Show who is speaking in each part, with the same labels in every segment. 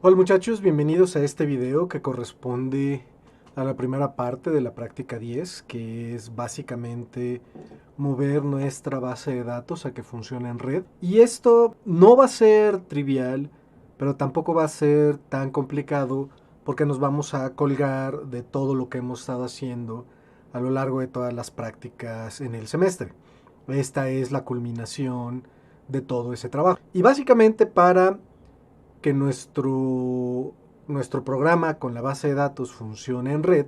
Speaker 1: Hola muchachos, bienvenidos a este video que corresponde a la primera parte de la práctica 10, que es básicamente mover nuestra base de datos a que funcione en red. Y esto no va a ser trivial, pero tampoco va a ser tan complicado porque nos vamos a colgar de todo lo que hemos estado haciendo a lo largo de todas las prácticas en el semestre. Esta es la culminación de todo ese trabajo. Y básicamente para que nuestro programa con la base de datos funcione en red,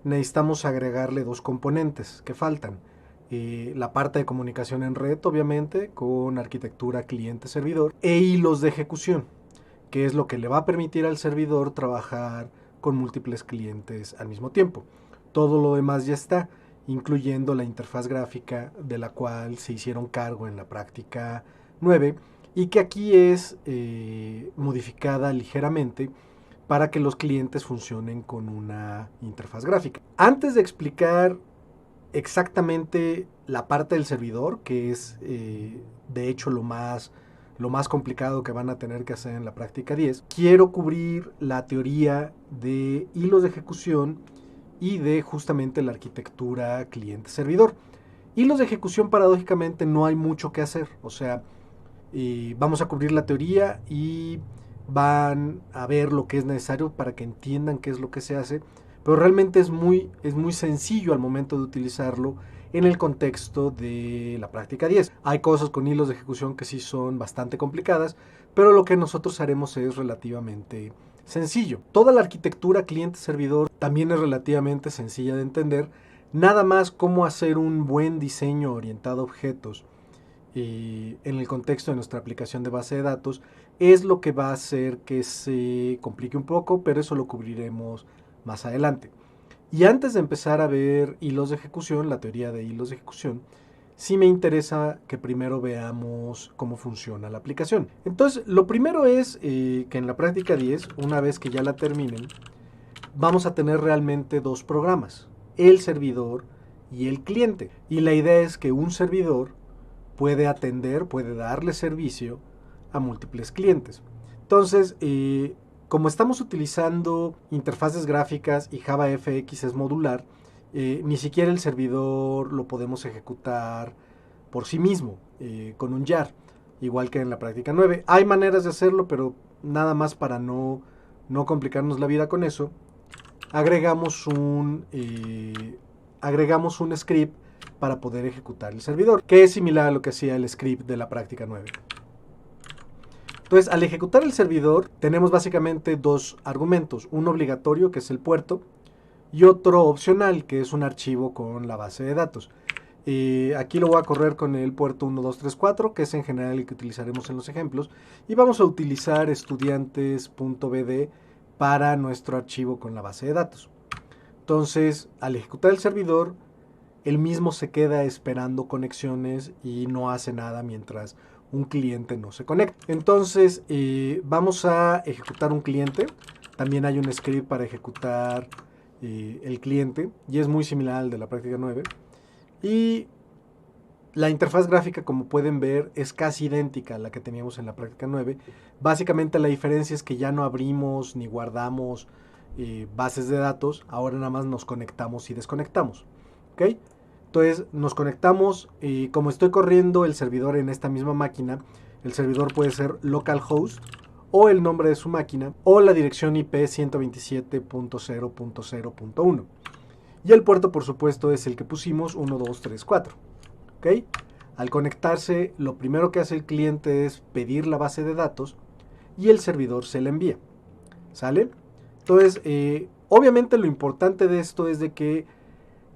Speaker 1: necesitamos agregarle dos componentes que faltan. La parte de comunicación en red, obviamente, con arquitectura cliente-servidor, e hilos de ejecución, que es lo que le va a permitir al servidor trabajar con múltiples clientes al mismo tiempo. Todo lo demás ya está, incluyendo la interfaz gráfica de la cual se hicieron cargo en la práctica 9 y que aquí es modificada ligeramente para que los clientes funcionen con una interfaz gráfica. Antes de explicar exactamente la parte del servidor, que es de hecho lo más complicado que van a tener que hacer en la práctica 10, quiero cubrir la teoría de hilos de ejecución y de justamente la arquitectura cliente-servidor. Hilos de ejecución, paradójicamente, no hay mucho que hacer. O sea, vamos a cubrir la teoría y van a ver lo que es necesario para que entiendan qué es lo que se hace, pero realmente es muy sencillo al momento de utilizarlo en el contexto de la práctica 10. Hay cosas con hilos de ejecución que sí son bastante complicadas, pero lo que nosotros haremos es relativamente sencillo. Toda la arquitectura cliente-servidor también es relativamente sencilla de entender, nada más cómo hacer un buen diseño orientado a objetos en el contexto de nuestra aplicación de base de datos es lo que va a hacer que se complique un poco, pero eso lo cubriremos más adelante. Y antes de empezar a ver hilos de ejecución, la teoría de hilos de ejecución, sí me interesa que primero veamos cómo funciona la aplicación. Entonces, lo primero es que en la práctica 10, una vez que ya la terminen, vamos a tener realmente dos programas, el servidor y el cliente. Y la idea es que un servidor puede atender, puede darle servicio a múltiples clientes. Entonces, como estamos utilizando interfaces gráficas y JavaFX es modular, ni siquiera el servidor lo podemos ejecutar por sí mismo, con un jar, igual que en la práctica 9. Hay maneras de hacerlo, pero nada más para no complicarnos la vida con eso, agregamos agregamos un script para poder ejecutar el servidor, que es similar a lo que hacía el script de la práctica 9. Entonces, al ejecutar el servidor, tenemos básicamente dos argumentos, uno obligatorio, que es el puerto, y otro opcional, que es un archivo con la base de datos. Aquí lo voy a correr con el puerto 1234, que es en general el que utilizaremos en los ejemplos, y vamos a utilizar estudiantes.bd para nuestro archivo con la base de datos. Entonces, al ejecutar el servidor, él mismo se queda esperando conexiones y no hace nada mientras un cliente no se conecta. Entonces, vamos a ejecutar un cliente. También hay un script para ejecutar el cliente y es muy similar al de la práctica 9. Y la interfaz gráfica, como pueden ver, es casi idéntica a la que teníamos en la práctica 9. Básicamente la diferencia es que ya no abrimos ni guardamos bases de datos, ahora nada más nos conectamos y desconectamos. ¿Ok? Entonces nos conectamos y como estoy corriendo el servidor en esta misma máquina, el servidor puede ser localhost o el nombre de su máquina o la dirección IP 127.0.0.1. Y el puerto, por supuesto, es el que pusimos, 1234. ¿Ok? Al conectarse, lo primero que hace el cliente es pedir la base de datos y el servidor se la envía. ¿Sale? Entonces, obviamente lo importante de esto es de que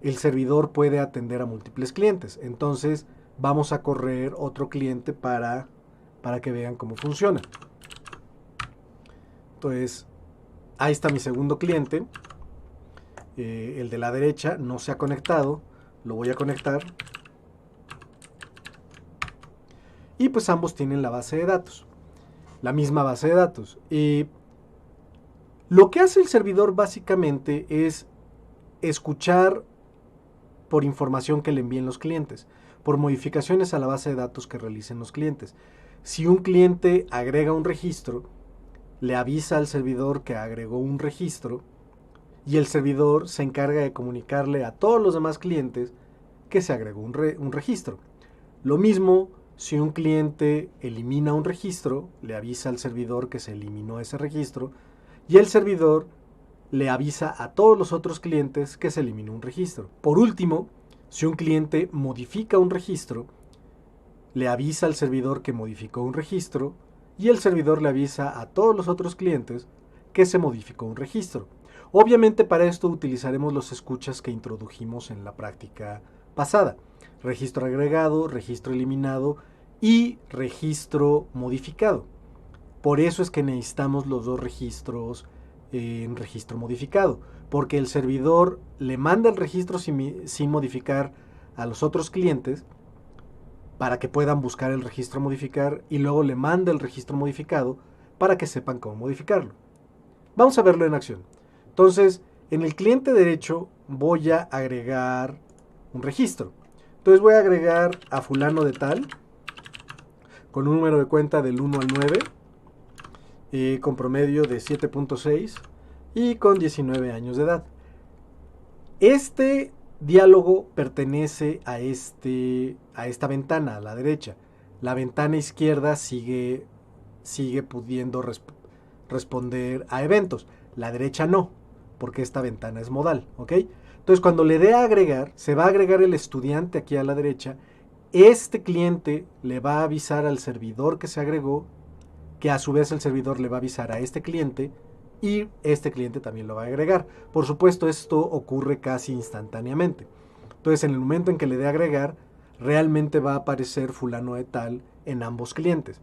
Speaker 1: el servidor puede atender a múltiples clientes. Entonces, vamos a correr otro cliente para que vean cómo funciona. Entonces, ahí está mi segundo cliente. El de la derecha no se ha conectado. Lo voy a conectar. Y pues ambos tienen la base de datos. La misma base de datos. Lo que hace el servidor básicamente es escuchar por información que le envíen los clientes, por modificaciones a la base de datos que realicen los clientes. Si un cliente agrega un registro, le avisa al servidor que agregó un registro y el servidor se encarga de comunicarle a todos los demás clientes que se agregó un registro. Lo mismo si un cliente elimina un registro, le avisa al servidor que se eliminó ese registro y el servidor le avisa a todos los otros clientes que se eliminó un registro. Por último, si un cliente modifica un registro, le avisa al servidor que modificó un registro y el servidor le avisa a todos los otros clientes que se modificó un registro. Obviamente para esto utilizaremos los escuchas que introdujimos en la práctica pasada. Registro agregado, registro eliminado y registro modificado. Por eso es que necesitamos los dos registros en registro modificado, porque el servidor le manda el registro sin modificar a los otros clientes para que puedan buscar el registro modificar y luego le manda el registro modificado para que sepan cómo modificarlo. Vamos a verlo en acción. Entonces, en el cliente derecho voy a agregar un registro. Entonces voy a agregar a fulano de tal con un número de cuenta del 1 al 9, con promedio de 7.6 y con 19 años de edad. Este diálogo pertenece a esta ventana, a la derecha. La ventana izquierda sigue pudiendo responder a eventos. La derecha no, porque esta ventana es modal, ¿ok? Entonces cuando le dé a agregar, se va a agregar el estudiante aquí a la derecha. Este cliente le va a avisar al servidor que se agregó, que a su vez el servidor le va a avisar a este cliente y este cliente también lo va a agregar. Por supuesto, esto ocurre casi instantáneamente. Entonces, en el momento en que le dé a agregar, realmente va a aparecer fulano de tal en ambos clientes.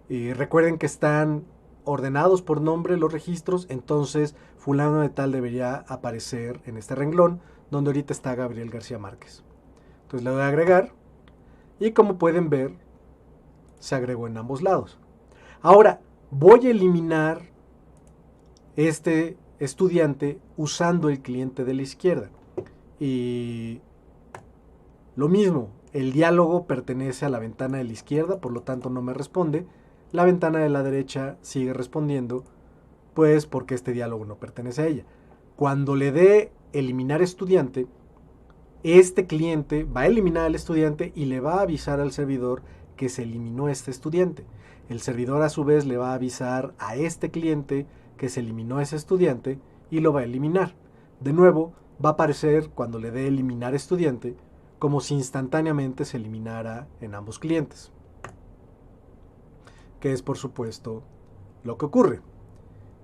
Speaker 1: Recuerden que están ordenados por nombre los registros, entonces fulano de tal debería aparecer en este renglón, donde ahorita está Gabriel García Márquez. Entonces le doy a agregar y como pueden ver, se agregó en ambos lados. Ahora, voy a eliminar este estudiante usando el cliente de la izquierda. Y lo mismo, el diálogo pertenece a la ventana de la izquierda, por lo tanto no me responde. La ventana de la derecha sigue respondiendo, pues porque este diálogo no pertenece a ella. Cuando le dé eliminar estudiante, este cliente va a eliminar al estudiante y le va a avisar al servidor que se eliminó este estudiante. El servidor a su vez le va a avisar a este cliente que se eliminó ese estudiante y lo va a eliminar. De nuevo, va a aparecer cuando le dé eliminar estudiante como si instantáneamente se eliminara en ambos clientes, que es por supuesto lo que ocurre.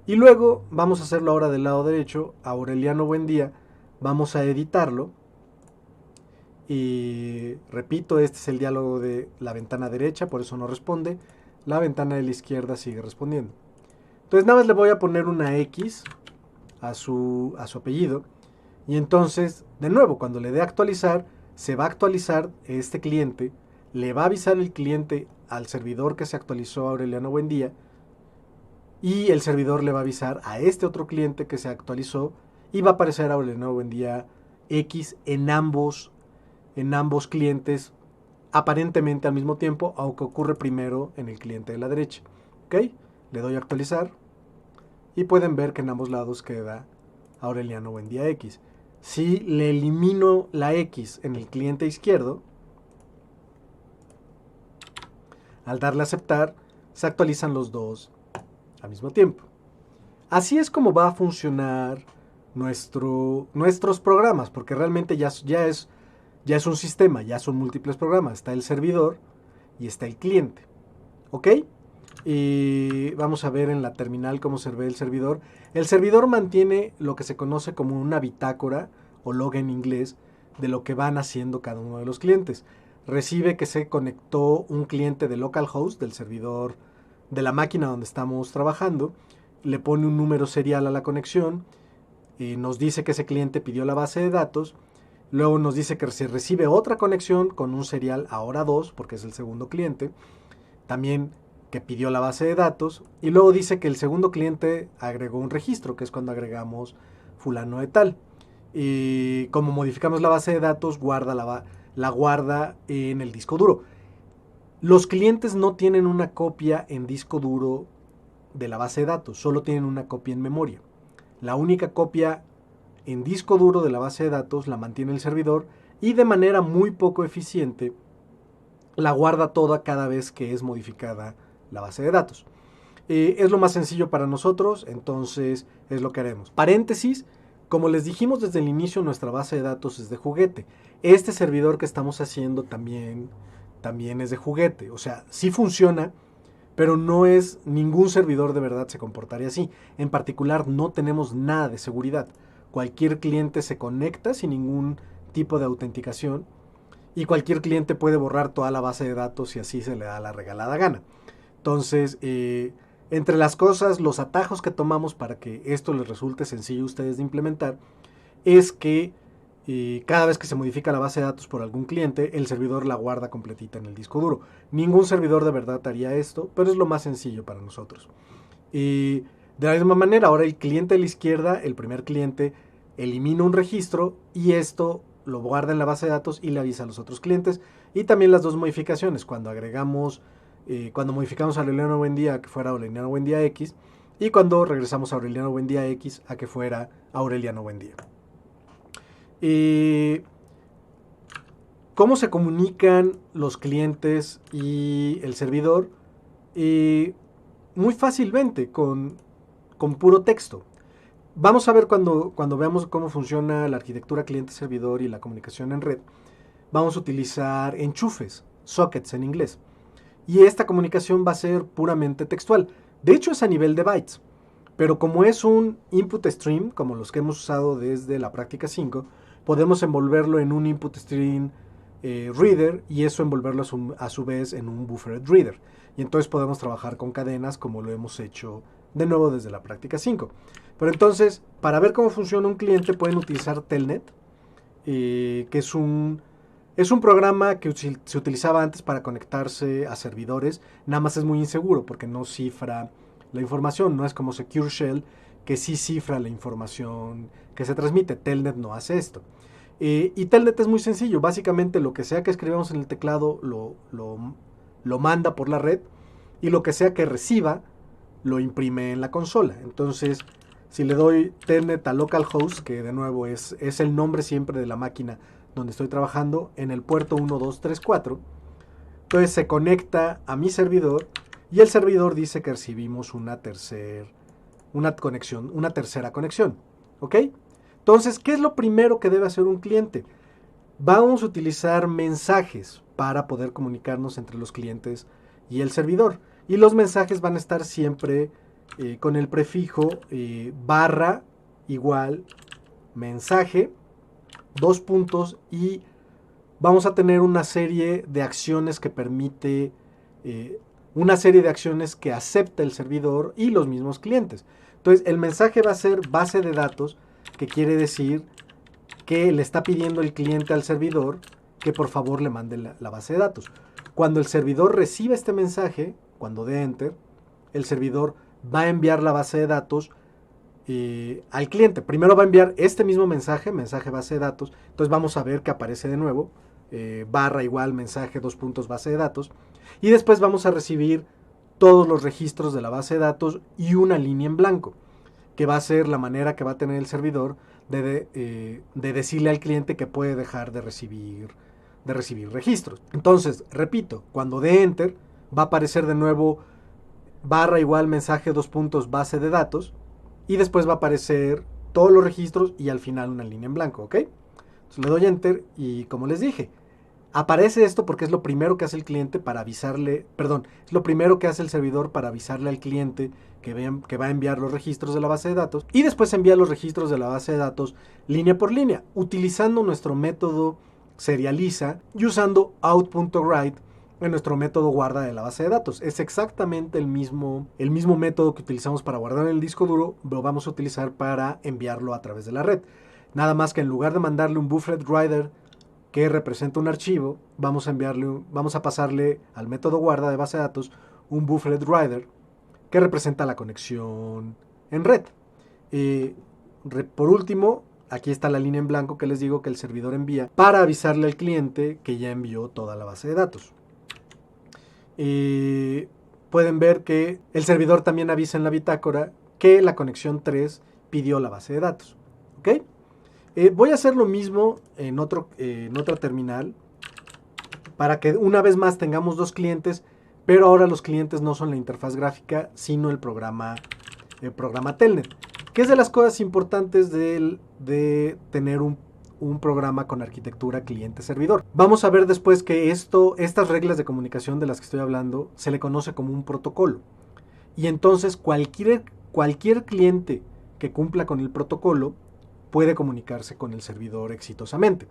Speaker 1: Y luego vamos a hacerlo ahora del lado derecho. Aureliano Buendía, vamos a editarlo. Y repito, este es el diálogo de la ventana derecha, por eso no responde. La ventana de la izquierda sigue respondiendo. Entonces nada más le voy a poner una X a su apellido. Y entonces, de nuevo, cuando le dé a actualizar, se va a actualizar este cliente. Le va a avisar el cliente al servidor que se actualizó a Aureliano Buendía. Y el servidor le va a avisar a este otro cliente que se actualizó. Y va a aparecer Aureliano Buendía X en ambos clientes aparentemente al mismo tiempo, aunque ocurre primero en el cliente de la derecha. ¿Ok? Le doy a actualizar y pueden ver que en ambos lados queda Aureliano Buendía X. Si le elimino la X en el cliente izquierdo, al darle a aceptar, se actualizan los dos al mismo tiempo. Así es como va a funcionar nuestros programas, porque realmente ya es un sistema, ya son múltiples programas. Está el servidor y está el cliente. ¿Ok? Y vamos a ver en la terminal cómo se ve el servidor. El servidor mantiene lo que se conoce como una bitácora o log en inglés de lo que van haciendo cada uno de los clientes. Recibe que se conectó un cliente de localhost, del servidor de la máquina donde estamos trabajando. Le pone un número serial a la conexión. Nos dice que ese cliente pidió la base de datos. Luego nos dice que se recibe otra conexión con un serial ahora 2, porque es el segundo cliente. También que pidió la base de datos. Y luego dice que el segundo cliente agregó un registro, que es cuando agregamos fulano de tal. Y como modificamos la base de datos, la guarda en el disco duro. Los clientes no tienen una copia en disco duro de la base de datos, solo tienen una copia en memoria. La única copia en disco duro de la base de datos la mantiene el servidor y de manera muy poco eficiente la guarda toda cada vez que es modificada la base de datos. Es lo más sencillo para nosotros, entonces es lo que haremos. Paréntesis, como les dijimos desde el inicio, nuestra base de datos es de juguete. Este servidor que estamos haciendo también es de juguete, o sea, sí funciona, pero no es ningún servidor de verdad se comportaría así. En particular, no tenemos nada de seguridad. Cualquier cliente se conecta sin ningún tipo de autenticación y cualquier cliente puede borrar toda la base de datos si así se le da la regalada gana. Entonces, entre las cosas, los atajos que tomamos para que esto les resulte sencillo a ustedes de implementar es que cada vez que se modifica la base de datos por algún cliente, el servidor la guarda completita en el disco duro. Ningún servidor de verdad haría esto, pero es lo más sencillo para nosotros. De la misma manera, ahora el cliente de la izquierda, el primer cliente, elimina un registro y esto lo guarda en la base de datos y le avisa a los otros clientes. Y también las dos modificaciones, cuando modificamos a Aureliano Buendía a que fuera Aureliano Buendía X y cuando regresamos a Aureliano Buendía X a que fuera Aureliano Buendía. ¿Cómo se comunican los clientes y el servidor? Muy fácilmente, con puro texto. Vamos a ver cuando veamos cómo funciona la arquitectura cliente-servidor y la comunicación en red. Vamos a utilizar enchufes, sockets en inglés. Y esta comunicación va a ser puramente textual. De hecho es a nivel de bytes. Pero como es un input stream, como los que hemos usado desde la práctica 5, podemos envolverlo en un input stream reader y eso envolverlo a su vez en un buffered reader. Y entonces podemos trabajar con cadenas como lo hemos hecho de nuevo desde la práctica 5. Pero entonces, para ver cómo funciona un cliente pueden utilizar Telnet, que es un programa que se utilizaba antes para conectarse a servidores. Nada más es muy inseguro porque no cifra la información. No es como Secure Shell, que sí cifra la información que se transmite. Telnet no hace esto. Y Telnet es muy sencillo. Básicamente lo que sea que escribamos en el teclado lo manda por la red. Y lo que sea que reciba lo imprime en la consola. Entonces, si le doy Telnet a localhost, que de nuevo es el nombre siempre de la máquina donde estoy trabajando, en el puerto 1234, entonces se conecta a mi servidor y el servidor dice que recibimos una tercera conexión. ¿Ok? Entonces, ¿qué es lo primero que debe hacer un cliente? Vamos a utilizar mensajes para poder comunicarnos entre los clientes y el servidor. Y los mensajes van a estar siempre con el prefijo barra igual mensaje, dos puntos, y vamos a tener una serie de acciones que permite, una serie de acciones que acepta el servidor y los mismos clientes. Entonces el mensaje va a ser base de datos, que quiere decir que le está pidiendo el cliente al servidor que por favor le mande la base de datos. Cuando el servidor recibe este mensaje, cuando dé enter, el servidor va a enviar la base de datos al cliente. Primero va a enviar este mismo mensaje base de datos. Entonces vamos a ver que aparece de nuevo, barra igual mensaje, dos puntos base de datos. Y después vamos a recibir todos los registros de la base de datos y una línea en blanco, que va a ser la manera que va a tener el servidor de decirle al cliente que puede dejar de recibir registros. Entonces, repito, cuando dé enter, va a aparecer de nuevo barra igual mensaje, dos puntos base de datos, y después va a aparecer todos los registros y al final una línea en blanco, ¿ok? Entonces le doy enter y como les dije, aparece esto porque es lo primero que hace el cliente para avisarle, perdón, es lo primero que hace el servidor para avisarle al cliente que va a enviar los registros de la base de datos y después envía los registros de la base de datos línea por línea, utilizando nuestro método serializa y usando out.write en nuestro método guarda de la base de datos. Es exactamente el mismo método que utilizamos para guardar en el disco duro, lo vamos a utilizar para enviarlo a través de la red. Nada más que en lugar de mandarle un buffered writer que representa un archivo, vamos a pasarle al método guarda de base de datos un buffered writer que representa la conexión en red. Por último, aquí está la línea en blanco que les digo que el servidor envía para avisarle al cliente que ya envió toda la base de datos. pueden ver que el servidor también avisa en la bitácora que la conexión 3 pidió la base de datos. ¿Ok? Voy a hacer lo mismo en otra terminal para que una vez más tengamos dos clientes, pero ahora los clientes no son la interfaz gráfica, sino el programa Telnet, que es de las cosas importantes de tener un programa con arquitectura cliente-servidor. Vamos a ver después que estas reglas de comunicación de las que estoy hablando se le conoce como un protocolo. Y entonces cualquier cliente que cumpla con el protocolo puede comunicarse con el servidor exitosamente.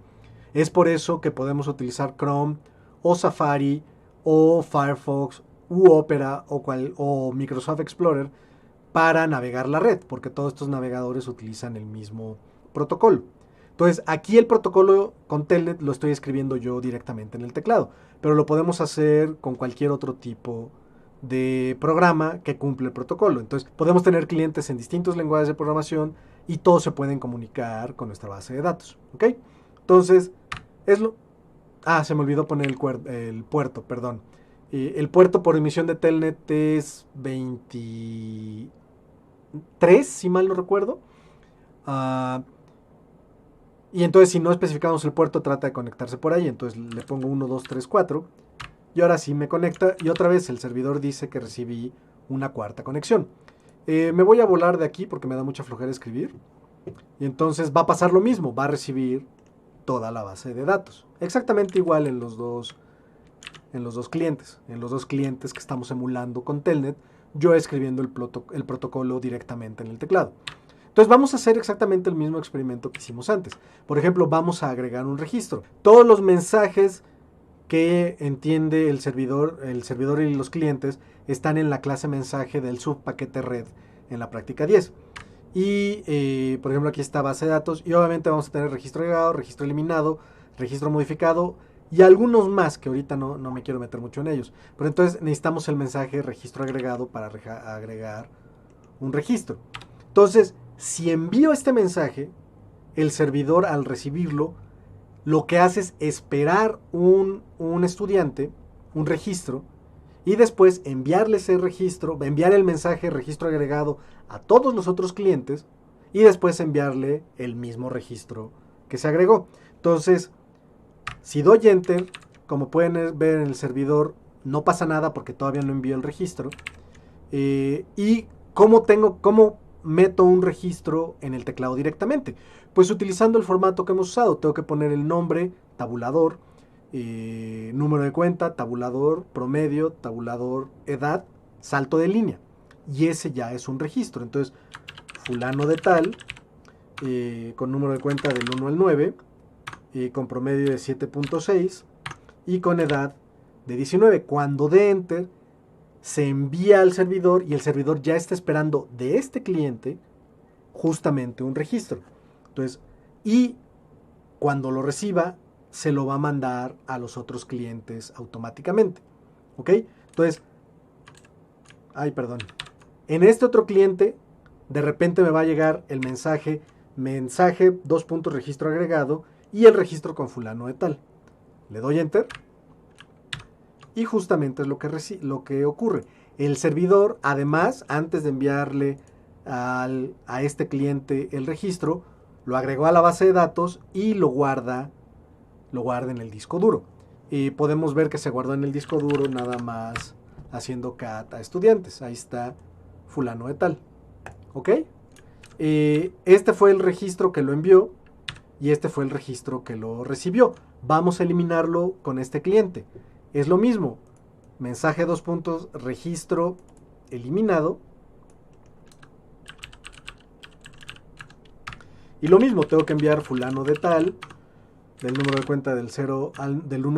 Speaker 1: Es por eso que podemos utilizar Chrome o Safari o Firefox u Opera o Microsoft Explorer para navegar la red, porque todos estos navegadores utilizan el mismo protocolo. Entonces, aquí el protocolo con Telnet lo estoy escribiendo yo directamente en el teclado, pero lo podemos hacer con cualquier otro tipo de programa que cumple el protocolo. Entonces, podemos tener clientes en distintos lenguajes de programación y todos se pueden comunicar con nuestra base de datos. ¿Ok? Entonces, se me olvidó poner el puerto, perdón. El puerto por emisión de Telnet es 23, si mal no recuerdo. Y entonces si no especificamos el puerto, trata de conectarse por ahí. Entonces le pongo 1, 2, 3, 4. Y ahora sí me conecta. Y otra vez el servidor dice que recibí una cuarta conexión. Me voy a volar de aquí porque me da mucha flojera escribir. Y entonces va a pasar lo mismo. Va a recibir toda la base de datos. Exactamente igual en los dos clientes. En los dos clientes que estamos emulando con Telnet, yo escribiendo el protocolo directamente en el teclado. Entonces vamos a hacer exactamente el mismo experimento que hicimos antes. Por ejemplo, vamos a agregar un registro. Todos los mensajes que entiende el servidor y los clientes están en la clase mensaje del subpaquete red en la práctica 10. Y por ejemplo aquí está base de datos y obviamente vamos a tener registro agregado, registro eliminado, registro modificado y algunos más que ahorita no me quiero meter mucho en ellos. Pero entonces necesitamos el mensaje registro agregado para agregar un registro. Entonces, si envío este mensaje, el servidor al recibirlo, lo que hace es esperar un estudiante, un registro, y después enviarle ese registro, enviar el mensaje registro agregado a todos los otros clientes, y después enviarle el mismo registro que se agregó. Entonces, si doy Enter, como pueden ver en el servidor, no pasa nada porque todavía no envío el registro. ¿Y cómo meto un registro en el teclado directamente? Pues utilizando el formato que hemos usado. Tengo que poner el nombre, tabulador, número de cuenta, tabulador, promedio, tabulador, edad, salto de línea. Y ese ya es un registro. Entonces, fulano de tal, con número de cuenta del 1 al 9, con promedio de 7.6 y con edad de 19. Cuando dé Enter, se envía al servidor y el servidor ya está esperando de este cliente justamente un registro. Entonces, y cuando lo reciba, se lo va a mandar a los otros clientes automáticamente. ¿Ok? Entonces, en este otro cliente, de repente me va a llegar el mensaje, 2 puntos registro agregado y el registro con fulano de tal. Le doy Enter. Y justamente es lo que ocurre. El servidor, además, antes de enviarle a este cliente el registro, lo agregó a la base de datos y lo guarda en el disco duro. Y podemos ver que se guardó en el disco duro nada más haciendo cat a estudiantes. Ahí está fulano de tal. ¿Ok? Este fue el registro que lo envió y este fue el registro que lo recibió. Vamos a eliminarlo con este cliente. Es lo mismo, mensaje 2 puntos, registro eliminado. Y lo mismo, tengo que enviar fulano de tal, del número de cuenta del 1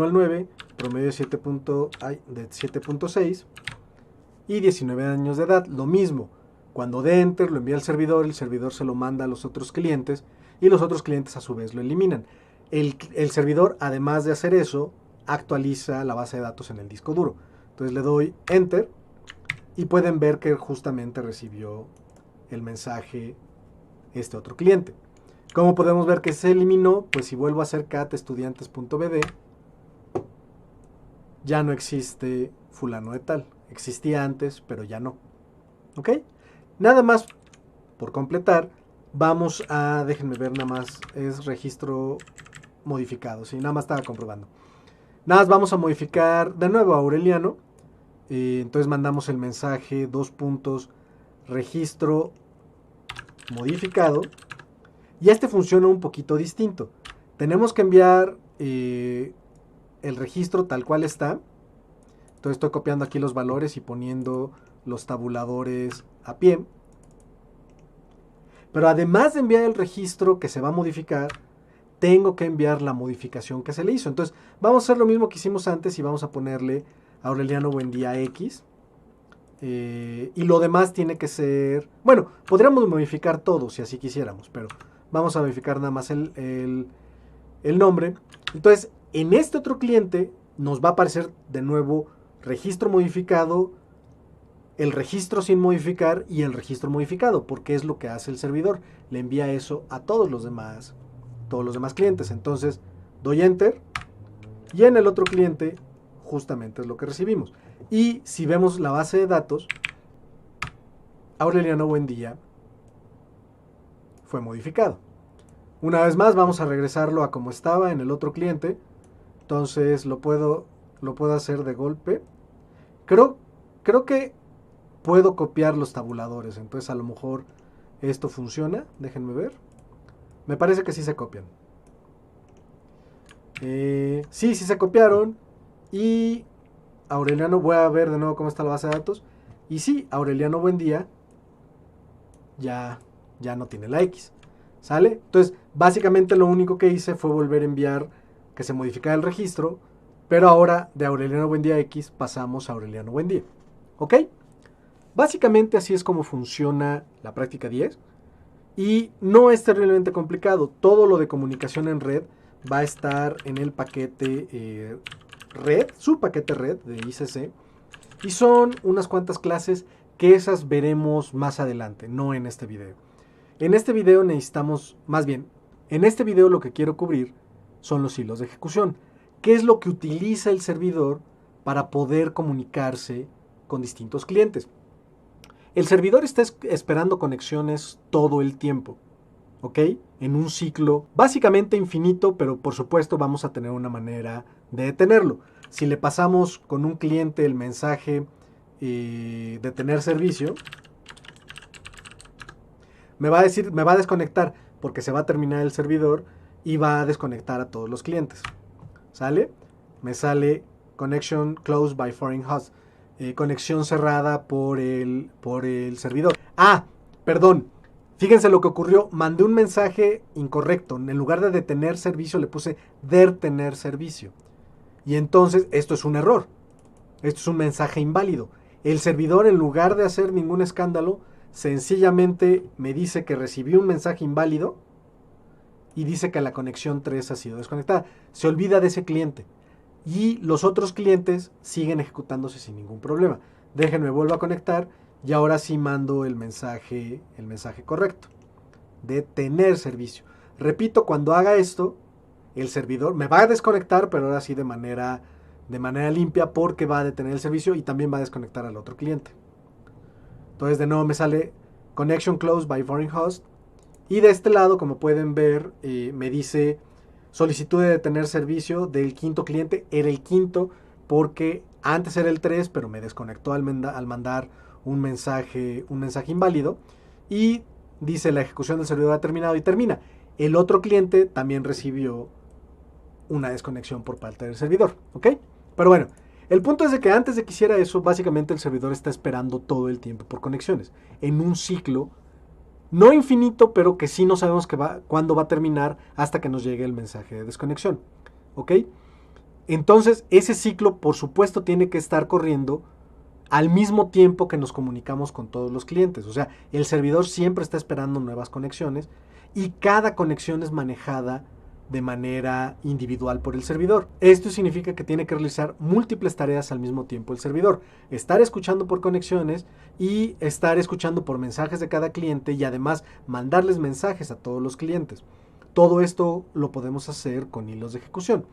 Speaker 1: al 9, promedio de 7.6 y 19 años de edad. Lo mismo, cuando dé Enter lo envía al servidor, el servidor se lo manda a los otros clientes y los otros clientes a su vez lo eliminan. El servidor, además de hacer eso, actualiza la base de datos en el disco duro. Entonces le doy Enter y pueden ver que justamente recibió el mensaje este otro cliente. ¿Cómo podemos ver que se eliminó? Pues si vuelvo a hacer cat estudiantes.bd, ya no existe fulano de tal. Existía antes, pero ya no. ¿Ok? Nada más por completar, vamos a, déjenme ver nada más, es registro modificado, sí, nada más estaba comprobando. Nada más vamos a modificar de nuevo a Aureliano. Entonces mandamos el mensaje, dos puntos, registro modificado. Y este funciona un poquito distinto. Tenemos que enviar el registro tal cual está. Entonces estoy copiando aquí los valores y poniendo los tabuladores a pie. Pero además de enviar el registro que se va a modificar, tengo que enviar la modificación que se le hizo. Entonces vamos a hacer lo mismo que hicimos antes y vamos a ponerle Aureliano Buendía X. Y lo demás tiene que ser... Bueno, podríamos modificar todo si así quisiéramos, pero vamos a modificar nada más el nombre. Entonces, en este otro cliente nos va a aparecer de nuevo registro modificado, el registro sin modificar y el registro modificado, porque es lo que hace el servidor. Le envía eso a todos los demás clientes. Entonces, doy Enter y en el otro cliente justamente es lo que recibimos. Y si vemos la base de datos, Aureliano Buendía fue modificado. Una vez más vamos a regresarlo a como estaba en el otro cliente. Entonces lo puedo hacer de golpe. Creo que puedo copiar los tabuladores. Entonces a lo mejor esto funciona. Déjenme ver. Me parece que sí se copian. Sí se copiaron. Y Aureliano, voy a ver de nuevo cómo está la base de datos. Y sí, Aureliano Buendía ya no tiene la X. ¿Sale? Entonces, básicamente lo único que hice fue volver a enviar que se modificara el registro, pero ahora de Aureliano Buendía X pasamos a Aureliano Buendía. ¿Ok? Básicamente así es como funciona la práctica 10 y no es terriblemente complicado. Todo lo de comunicación en red va a estar en el paquete red, su paquete red de ICC, y son unas cuantas clases que esas veremos más adelante, no en este video. En este video necesitamos, más bien, en este video lo que quiero cubrir son los hilos de ejecución. ¿Qué es lo que utiliza el servidor para poder comunicarse con distintos clientes? El servidor está esperando conexiones todo el tiempo, ¿ok? En un ciclo básicamente infinito, pero por supuesto vamos a tener una manera de detenerlo. Si le pasamos con un cliente el mensaje detener servicio, me va a desconectar porque se va a terminar el servidor y va a desconectar a todos los clientes. ¿Sale? Me sale connection closed by foreign host. Conexión cerrada por el servidor. Ah, perdón. Fíjense lo que ocurrió. Mandé un mensaje incorrecto. En lugar de detener servicio le puse detener servicio. Y entonces esto es un error. Esto es un mensaje inválido. El servidor, en lugar de hacer ningún escándalo, sencillamente me dice que recibí un mensaje inválido y dice que la conexión 3 ha sido desconectada. Se olvida de ese cliente y los otros clientes siguen ejecutándose sin ningún problema. Déjenme vuelvo a conectar y ahora sí mando el mensaje correcto. Detener servicio. Repito, cuando haga esto, el servidor me va a desconectar, pero ahora sí de manera limpia, porque va a detener el servicio y también va a desconectar al otro cliente. Entonces de nuevo me sale Connection Closed by Foreign Host. Y de este lado, como pueden ver, me dice solicitud de detener servicio del quinto cliente. Era el quinto porque antes era el 3, pero me desconectó al mandar un mensaje inválido. Y dice la ejecución del servidor ha terminado y termina. El otro cliente también recibió una desconexión por parte del servidor. ¿Ok? Pero bueno, el punto es de que antes de que hiciera eso, básicamente el servidor está esperando todo el tiempo por conexiones. En un ciclo, no infinito, pero que sí no sabemos cuándo va a terminar hasta que nos llegue el mensaje de desconexión. ¿Ok? Entonces, ese ciclo, por supuesto, tiene que estar corriendo al mismo tiempo que nos comunicamos con todos los clientes. O sea, el servidor siempre está esperando nuevas conexiones y cada conexión es manejada de manera individual por el servidor. Esto significa que tiene que realizar múltiples tareas al mismo tiempo el servidor. Estar escuchando por conexiones y estar escuchando por mensajes de cada cliente y además mandarles mensajes a todos los clientes. Todo esto lo podemos hacer con hilos de ejecución.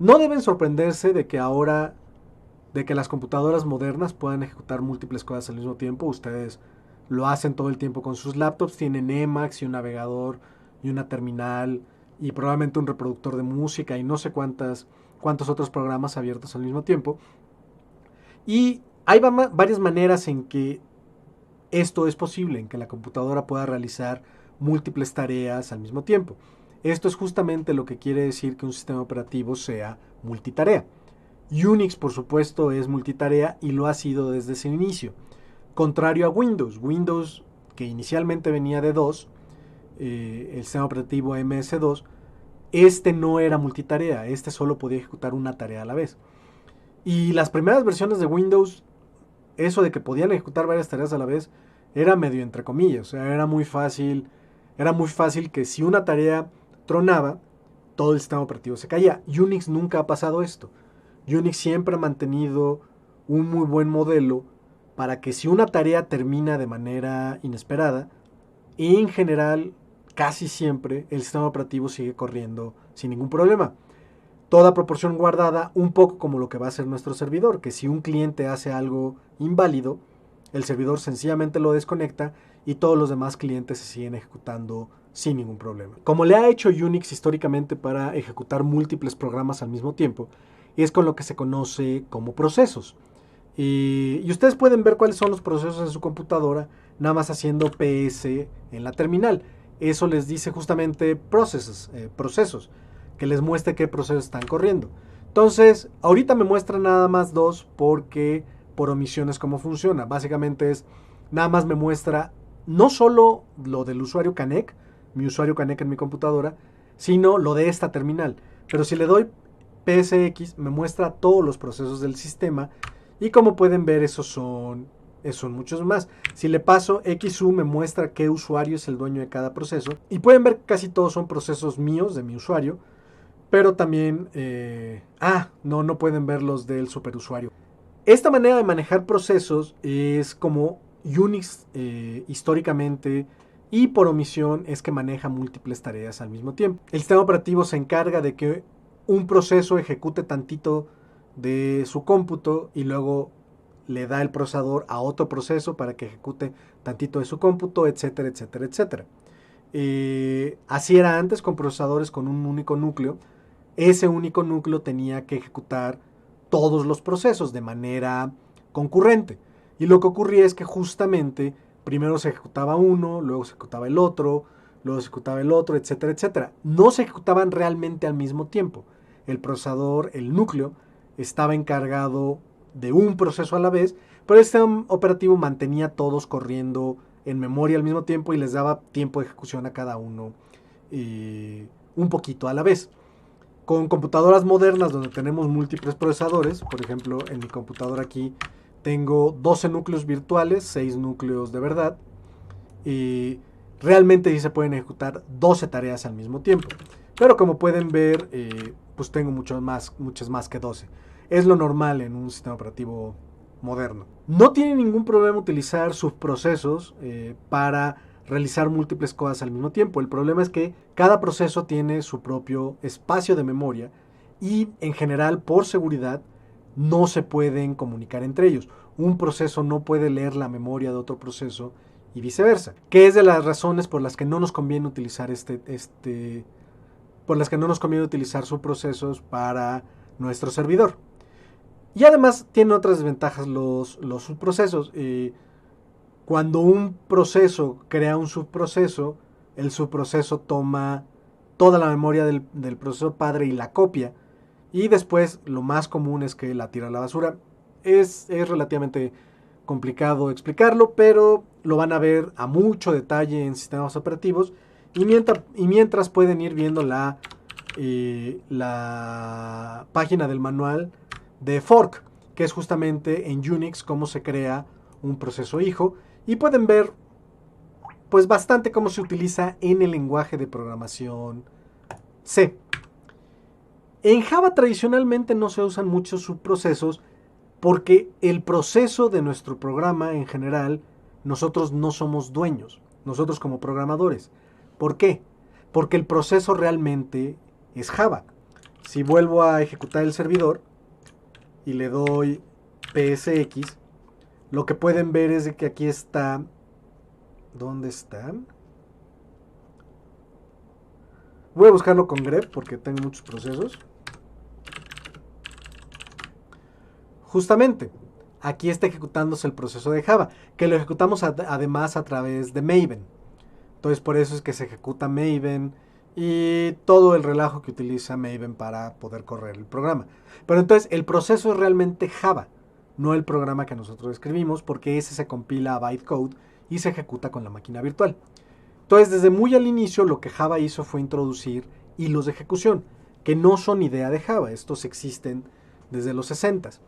Speaker 1: No deben sorprenderse de que ahora, de que las computadoras modernas puedan ejecutar múltiples cosas al mismo tiempo. Ustedes lo hacen todo el tiempo con sus laptops, tienen Emacs y un navegador y una terminal y probablemente un reproductor de música y no sé cuántos otros programas abiertos al mismo tiempo. Y hay varias maneras en que esto es posible, en que la computadora pueda realizar múltiples tareas al mismo tiempo. Esto es justamente lo que quiere decir que un sistema operativo sea multitarea. Unix, por supuesto, es multitarea y lo ha sido desde ese inicio. Contrario a Windows. Windows, que inicialmente venía de DOS, el sistema operativo MS2, este no era multitarea, este solo podía ejecutar una tarea a la vez. Y las primeras versiones de Windows, eso de que podían ejecutar varias tareas a la vez, era medio entre comillas, o sea, era muy fácil que si una tarea tronaba, todo el sistema operativo se caía. Unix nunca ha pasado esto. Unix siempre ha mantenido un muy buen modelo para que si una tarea termina de manera inesperada, en general, casi siempre, el sistema operativo sigue corriendo sin ningún problema. Toda proporción guardada, un poco como lo que va a hacer nuestro servidor, que si un cliente hace algo inválido, el servidor sencillamente lo desconecta y todos los demás clientes se siguen ejecutando sin ningún problema. Como le ha hecho Unix históricamente para ejecutar múltiples programas al mismo tiempo, es con lo que se conoce como procesos. Y ustedes pueden ver cuáles son los procesos en su computadora, nada más haciendo PS en la terminal. Eso les dice justamente procesos, que les muestre qué procesos están corriendo. Entonces, ahorita me muestra nada más dos porque por omisiones cómo funciona. Básicamente es, nada más me muestra no solo lo del usuario Canek, mi usuario Canek en mi computadora, sino lo de esta terminal. Pero si le doy PSX, me muestra todos los procesos del sistema y como pueden ver, esos son muchos más. Si le paso XU, me muestra qué usuario es el dueño de cada proceso. Y pueden ver que casi todos son procesos míos, de mi usuario. Pero también, no pueden ver los del superusuario. Esta manera de manejar procesos es como Unix históricamente y por omisión es que maneja múltiples tareas al mismo tiempo. El sistema operativo se encarga de que un proceso ejecute tantito de su cómputo y luego le da el procesador a otro proceso para que ejecute tantito de su cómputo, etcétera, etcétera, etcétera. Así era antes con procesadores con un único núcleo. Ese único núcleo tenía que ejecutar todos los procesos de manera concurrente. Y lo que ocurría es que justamente primero se ejecutaba uno, luego se ejecutaba el otro, luego se ejecutaba el otro, etcétera, etcétera. No se ejecutaban realmente al mismo tiempo. El procesador, el núcleo, estaba encargado de un proceso a la vez, pero el sistema operativo mantenía todos corriendo en memoria al mismo tiempo y les daba tiempo de ejecución a cada uno un poquito a la vez. Con computadoras modernas donde tenemos múltiples procesadores, por ejemplo, en mi computadora aquí tengo 12 núcleos virtuales, 6 núcleos de verdad, y realmente sí se pueden ejecutar 12 tareas al mismo tiempo. Pero como pueden ver, pues tengo muchas más que 12. Es lo normal en un sistema operativo moderno. No tiene ningún problema utilizar subprocesos para realizar múltiples cosas al mismo tiempo. El problema es que cada proceso tiene su propio espacio de memoria y en general por seguridad no se pueden comunicar entre ellos. Un proceso no puede leer la memoria de otro proceso y viceversa, que es de las razones por las que no nos conviene utilizar por las que no nos conviene utilizar subprocesos para nuestro servidor. Y además tienen otras desventajas los subprocesos. Cuando un proceso crea un subproceso, el subproceso toma toda la memoria del proceso padre y la copia. Y después lo más común es que la tira a la basura. Es relativamente complicado explicarlo, pero lo van a ver a mucho detalle en sistemas operativos. Y mientras pueden ir viendo la página del manual de fork, que es justamente en Unix cómo se crea un proceso hijo. Y pueden ver pues bastante cómo se utiliza en el lenguaje de programación C. En Java tradicionalmente no se usan muchos subprocesos porque el proceso de nuestro programa en general nosotros no somos dueños, nosotros como programadores. ¿Por qué? Porque el proceso realmente es Java. Si vuelvo a ejecutar el servidor y le doy PSX, lo que pueden ver es de que aquí está... ¿Dónde está? Voy a buscarlo con grep porque tengo muchos procesos. Justamente, aquí está ejecutándose el proceso de Java, que lo ejecutamos además a través de Maven. Entonces por eso es que se ejecuta Maven y todo el relajo que utiliza Maven para poder correr el programa. Pero entonces el proceso es realmente Java, no el programa que nosotros escribimos, porque ese se compila a bytecode y se ejecuta con la máquina virtual. Entonces desde muy al inicio lo que Java hizo fue introducir hilos de ejecución, que no son idea de Java, estos existen desde los 60s.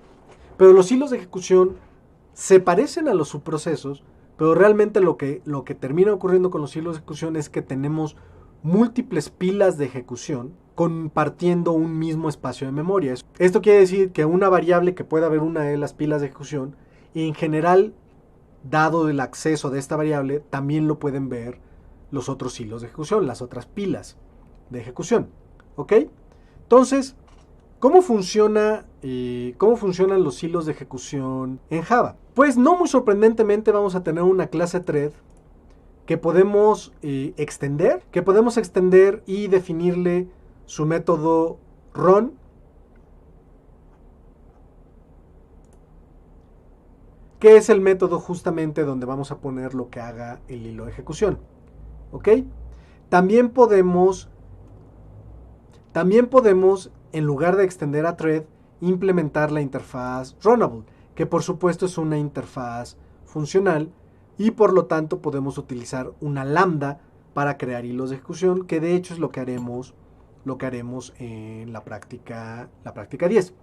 Speaker 1: Pero los hilos de ejecución se parecen a los subprocesos, pero realmente lo que termina ocurriendo con los hilos de ejecución es que tenemos múltiples pilas de ejecución compartiendo un mismo espacio de memoria. Esto quiere decir que una variable que pueda haber una de las pilas de ejecución, en general, dado el acceso de esta variable, también lo pueden ver los otros hilos de ejecución, las otras pilas de ejecución. ¿Ok? Entonces, ¿cómo funcionan los hilos de ejecución en Java? Pues no muy sorprendentemente vamos a tener una clase thread que podemos extender y definirle su método run, que es el método justamente donde vamos a poner lo que haga el hilo de ejecución. ¿Ok? También podemos, en lugar de extender a thread, implementar la interfaz runnable, que por supuesto es una interfaz funcional y por lo tanto podemos utilizar una lambda para crear hilos de ejecución, que de hecho es lo que haremos en la práctica 10.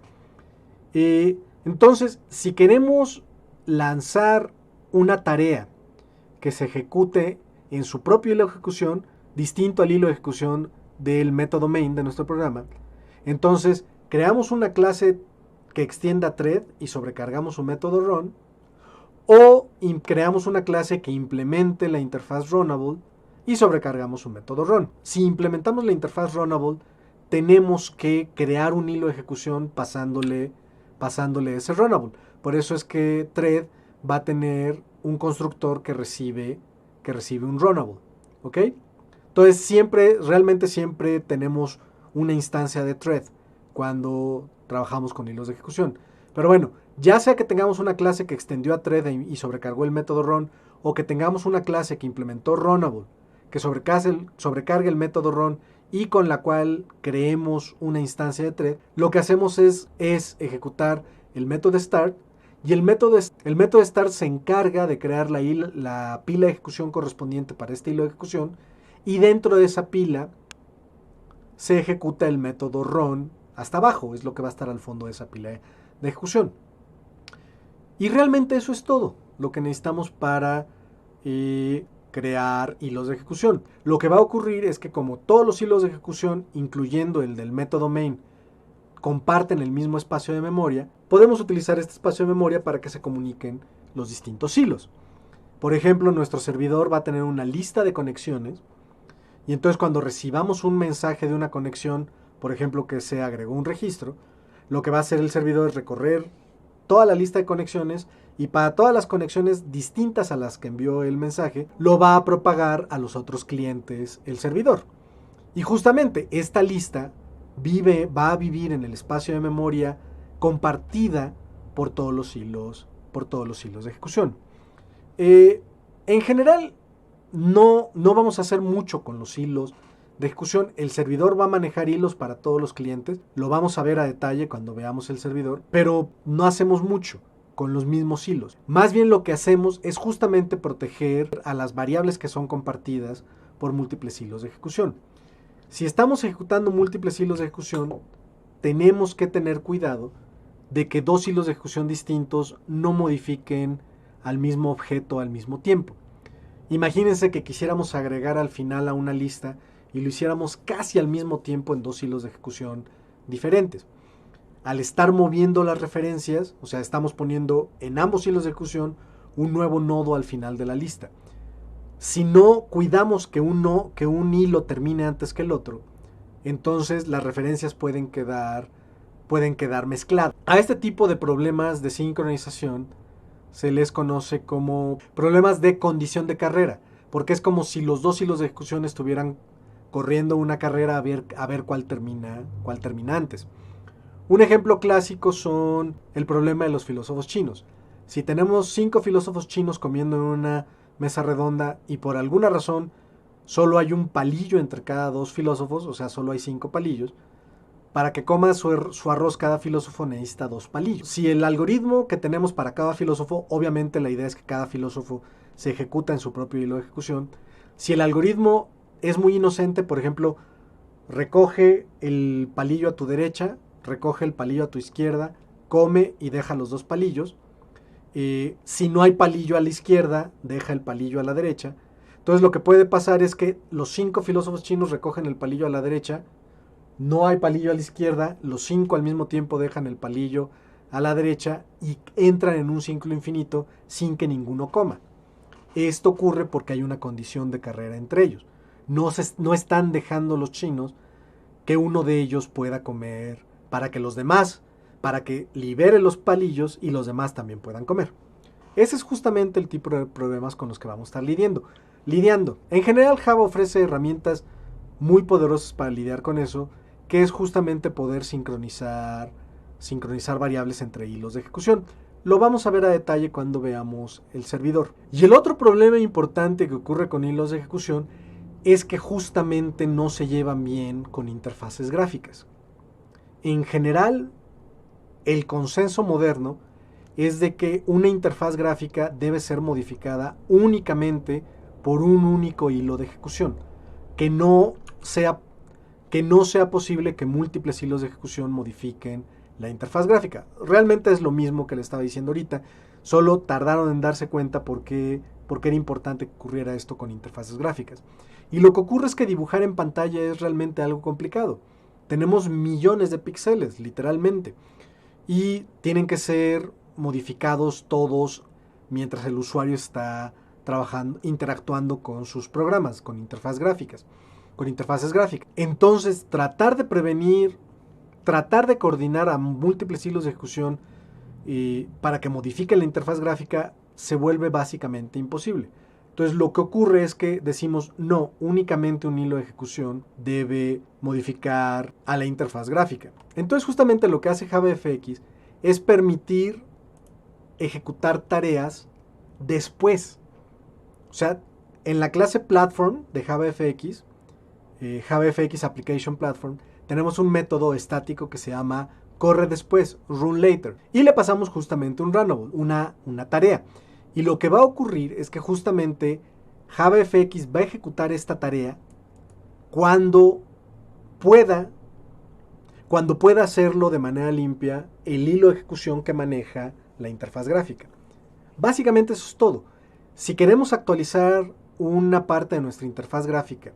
Speaker 1: Entonces, si queremos lanzar una tarea que se ejecute en su propio hilo de ejecución, distinto al hilo de ejecución del método main de nuestro programa, entonces creamos una clase que extienda thread y sobrecargamos su método run, o creamos una clase que implemente la interfaz runnable y sobrecargamos su método run. Si implementamos la interfaz runnable, tenemos que crear un hilo de ejecución pasándole ese runnable. Por eso es que thread va a tener un constructor que recibe un runnable. ¿Ok? Entonces realmente siempre tenemos una instancia de thread cuando trabajamos con hilos de ejecución. Pero bueno, ya sea que tengamos una clase que extendió a thread y sobrecargó el método run, o que tengamos una clase que implementó runnable, que sobrecargue el método run y con la cual creemos una instancia de thread, lo que hacemos es ejecutar el método start, y el método start se encarga de crear la pila de ejecución correspondiente para este hilo de ejecución, y dentro de esa pila se ejecuta el método run hasta abajo, es lo que va a estar al fondo de esa pila de ejecución. Y realmente eso es todo lo que necesitamos para crear hilos de ejecución. Lo que va a ocurrir es que como todos los hilos de ejecución, incluyendo el del método main, comparten el mismo espacio de memoria, podemos utilizar este espacio de memoria para que se comuniquen los distintos hilos. Por ejemplo, nuestro servidor va a tener una lista de conexiones, y entonces cuando recibamos un mensaje de una conexión, por ejemplo que se agregó un registro, lo que va a hacer el servidor es recorrer toda la lista de conexiones, y para todas las conexiones distintas a las que envió el mensaje, lo va a propagar a los otros clientes el servidor. Y justamente esta lista va a vivir en el espacio de memoria compartida por todos los hilos de ejecución. En general, no vamos a hacer mucho con los hilos de ejecución. El servidor va a manejar hilos para todos los clientes. Lo vamos a ver a detalle cuando veamos el servidor, pero no hacemos mucho con los mismos hilos. Más bien lo que hacemos es justamente proteger a las variables que son compartidas por múltiples hilos de ejecución. Si estamos ejecutando múltiples hilos de ejecución, tenemos que tener cuidado de que dos hilos de ejecución distintos no modifiquen al mismo objeto al mismo tiempo. Imagínense que quisiéramos agregar al final a una lista y lo hiciéramos casi al mismo tiempo en dos hilos de ejecución diferentes. Al estar moviendo las referencias, o sea, estamos poniendo en ambos hilos de ejecución un nuevo nodo al final de la lista. Si no cuidamos que un hilo termine antes que el otro, Entonces las referencias pueden quedar mezcladas. A este tipo de problemas de sincronización se les conoce como problemas de condición de carrera, porque es como si los dos hilos de ejecución estuvieran corriendo una carrera a ver cuál termina antes. Un ejemplo clásico son el problema de los filósofos chinos. Si tenemos 5 filósofos chinos comiendo en una mesa redonda y por alguna razón solo hay un palillo entre cada 2 filósofos, o sea, solo hay 5 palillos, para que coma su arroz cada filósofo necesita 2 palillos. Si el algoritmo que tenemos para cada filósofo, obviamente la idea es que cada filósofo se ejecuta en su propio hilo de ejecución. Si el algoritmo es muy inocente, por ejemplo, recoge el palillo a tu derecha, recoge el palillo a tu izquierda, come y deja los 2 palillos. Si no hay palillo a la izquierda, deja el palillo a la derecha. Entonces lo que puede pasar es que los 5 filósofos chinos recogen el palillo a la derecha, no hay palillo a la izquierda, los 5 al mismo tiempo dejan el palillo a la derecha y entran en un ciclo infinito sin que ninguno coma. Esto ocurre porque hay una condición de carrera entre ellos. No están dejando los chinos que uno de ellos pueda comer para que libere los palillos y los demás también puedan comer. Ese es justamente el tipo de problemas con los que vamos a estar lidiando. En general, Java ofrece herramientas muy poderosas para lidiar con eso, que es justamente poder sincronizar variables entre hilos de ejecución. Lo vamos a ver a detalle cuando veamos el servidor. Y el otro problema importante que ocurre con hilos de ejecución es que justamente no se llevan bien con interfaces gráficas. En general, el consenso moderno es de que una interfaz gráfica debe ser modificada únicamente por un único hilo de ejecución, que no sea posible que múltiples hilos de ejecución modifiquen la interfaz gráfica. Realmente es lo mismo que le estaba diciendo ahorita, solo tardaron en darse cuenta porque era importante que ocurriera esto con interfaces gráficas. Y lo que ocurre es que dibujar en pantalla es realmente algo complicado. Tenemos millones de píxeles, literalmente, y tienen que ser modificados todos mientras el usuario está interactuando con sus programas, con interfaces gráficas. Entonces, tratar de coordinar a múltiples hilos de ejecución para que modifique la interfaz gráfica se vuelve básicamente imposible. Entonces lo que ocurre es que decimos no, únicamente un hilo de ejecución debe modificar a la interfaz gráfica. Entonces justamente lo que hace JavaFX es permitir ejecutar tareas después. O sea, en la clase Platform de JavaFX, JavaFX Application Platform, tenemos un método estático que se llama corre después, run later, y le pasamos justamente un runnable, una tarea. Y lo que va a ocurrir es que justamente JavaFX va a ejecutar esta tarea cuando pueda hacerlo de manera limpia el hilo de ejecución que maneja la interfaz gráfica. Básicamente eso es todo. Si queremos actualizar una parte de nuestra interfaz gráfica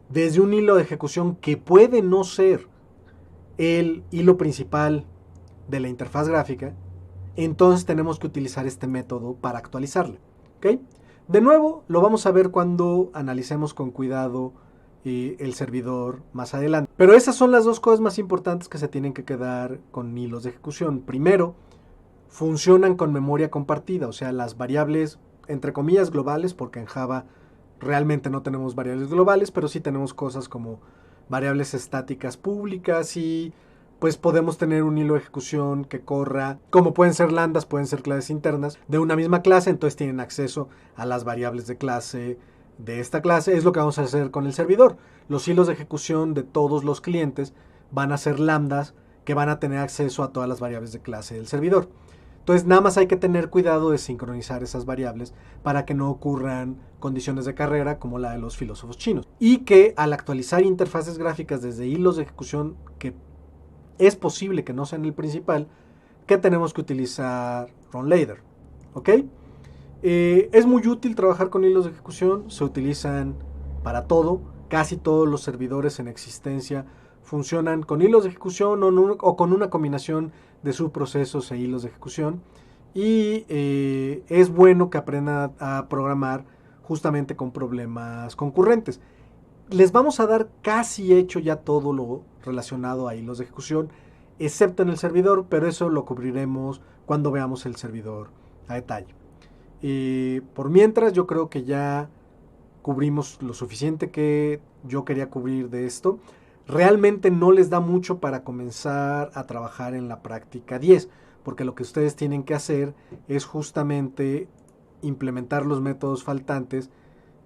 Speaker 1: desde un hilo de ejecución que puede no ser el hilo principal de la interfaz gráfica, entonces tenemos que utilizar este método para actualizarla. ¿Okay? De nuevo, lo vamos a ver cuando analicemos con cuidado el servidor más adelante. Pero esas son las dos cosas más importantes que se tienen que quedar con hilos de ejecución. Primero, funcionan con memoria compartida, o sea, las variables, entre comillas, globales, porque en Java realmente no tenemos variables globales, pero sí tenemos cosas como variables estáticas públicas y pues podemos tener un hilo de ejecución que corra, como pueden ser lambdas, pueden ser clases internas de una misma clase, entonces tienen acceso a las variables de clase de esta clase. Es lo que vamos a hacer con el servidor. Los hilos de ejecución de todos los clientes van a ser lambdas que van a tener acceso a todas las variables de clase del servidor. Entonces nada más hay que tener cuidado de sincronizar esas variables para que no ocurran condiciones de carrera como la de los filósofos chinos. Y que al actualizar interfaces gráficas desde hilos de ejecución que es posible que no sean el principal, que tenemos que utilizar runlater. ¿Ok? Es muy útil trabajar con hilos de ejecución, se utilizan para todo, casi todos los servidores en existencia funcionan con hilos de ejecución o con una combinación de subprocesos e hilos de ejecución, y es bueno que aprendan a programar justamente con problemas concurrentes. les vamos a dar casi hecho ya todo lo relacionado a hilos de ejecución, excepto en el servidor, pero eso lo cubriremos cuando veamos el servidor a detalle. Por mientras, yo creo que ya cubrimos lo suficiente que yo quería cubrir de esto. Realmente no les da mucho para comenzar a trabajar en la práctica 10, porque lo que ustedes tienen que hacer es justamente implementar los métodos faltantes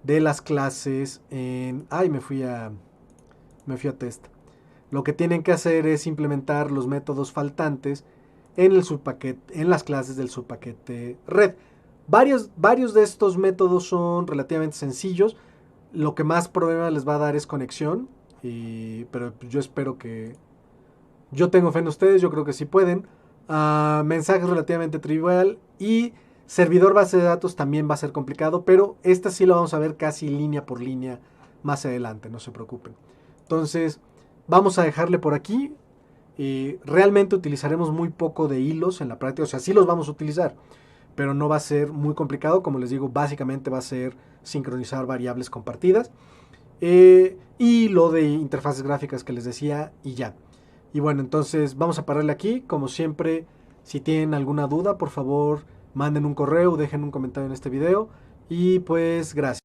Speaker 1: de las clases en... Ay, me fui a test. Lo que tienen que hacer es implementar los métodos faltantes en el subpaquete, en las clases del subpaquete red. Varios de estos métodos son relativamente sencillos. Lo que más problemas les va a dar es conexión. Pero yo espero que... Yo tengo fe en ustedes, yo creo que sí pueden. Mensajes relativamente trivial. Y servidor base de datos también va a ser complicado. Pero esta sí lo vamos a ver casi línea por línea más adelante, no se preocupen. Entonces, vamos a dejarle por aquí. Realmente utilizaremos muy poco de hilos en la práctica. O sea, sí los vamos a utilizar, pero no va a ser muy complicado. Como les digo, básicamente va a ser sincronizar variables compartidas. Y lo de interfaces gráficas que les decía y ya. Y bueno, entonces vamos a pararle aquí. Como siempre, si tienen alguna duda, por favor, manden un correo o dejen un comentario en este video. Y pues gracias.